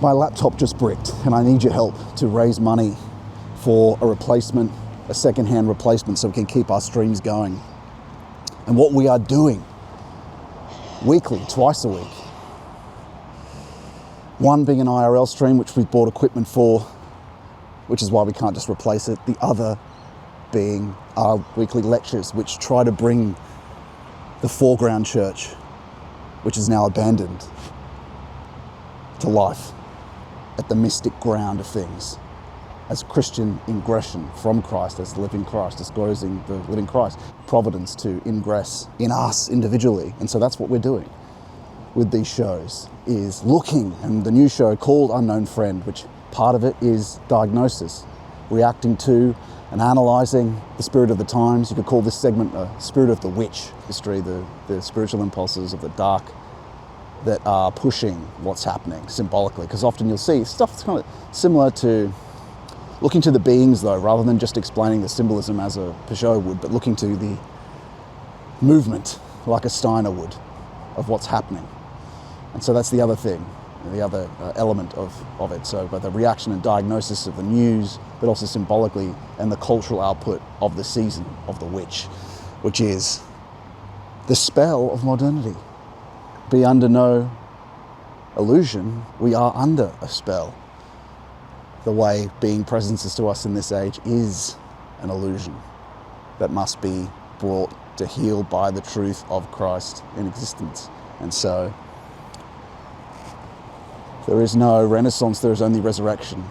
My laptop just bricked and I need your help to raise money for a replacement, a second-hand replacement, so we can keep our streams going. And what we are doing weekly, twice a week. One being an IRL stream, which we've bought equipment for, which is why we can't just replace it. The other being our weekly lectures, which try to bring the foreground church, which is now abandoned, to life at the mystic ground of things, as Christian ingression from Christ, as the living Christ, disclosing the living Christ, providence to ingress in us individually. And so that's what we're doing with these shows, is looking, and the new show called Unknown Friend, which part of it is diagnosis, reacting to and analysing the spirit of the times. You could call this segment a spirit of the witch history, the spiritual impulses of the dark that are pushing what's happening symbolically, because often you'll see stuff that's kind of similar to looking to the beings, though, rather than just explaining the symbolism as a Peugeot would, but looking to the movement like a Steiner would of what's happening. And so that's the other thing, the other element of it. So by the reaction and diagnosis of the news, but also symbolically, and the cultural output of the season of the witch, which is the spell of modernity. Be under no illusion, we are under a spell. The way being presences to us in this age is an illusion that must be brought to heal by the truth of Christ in existence. And so there is no renaissance, there is only resurrection,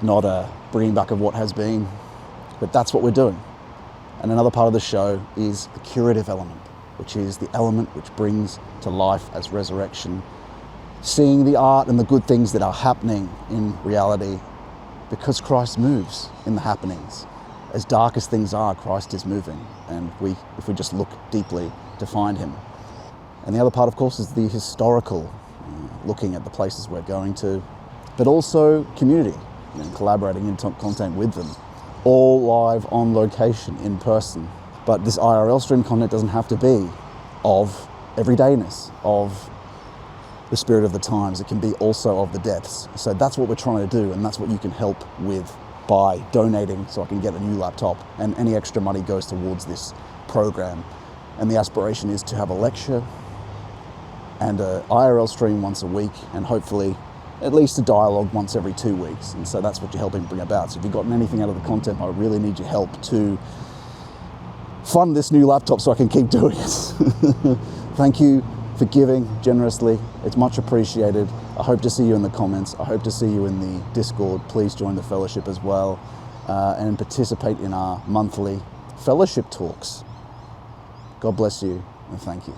not a bringing back of what has been, but that's what we're doing. And another part of the show is the curative element, which is the element which brings to life as resurrection, seeing the art and the good things that are happening in reality, because Christ moves in the happenings. As dark as things are, Christ is moving, and if we just look deeply to find him. And the other part, of course, is the historical, looking at the places we're going to, but also community, collaborating in content with them, all live on location, in person. But this IRL stream content doesn't have to be of everydayness, of the spirit of the times. It can be also of the depths. So that's what we're trying to do, and that's what you can help with by donating so I can get a new laptop, and any extra money goes towards this program. And the aspiration is to have a lecture and an IRL stream once a week, and hopefully at least a dialogue once every 2 weeks. And so that's what you're helping bring about. So if you've gotten anything out of the content, I really need your help to fund this new laptop so I can keep doing it. Thank you for giving generously. It's much appreciated. I hope to see you in the comments. I hope to see you in the Discord. Please join the fellowship as well, and participate in our monthly fellowship talks. God bless you, and thank you.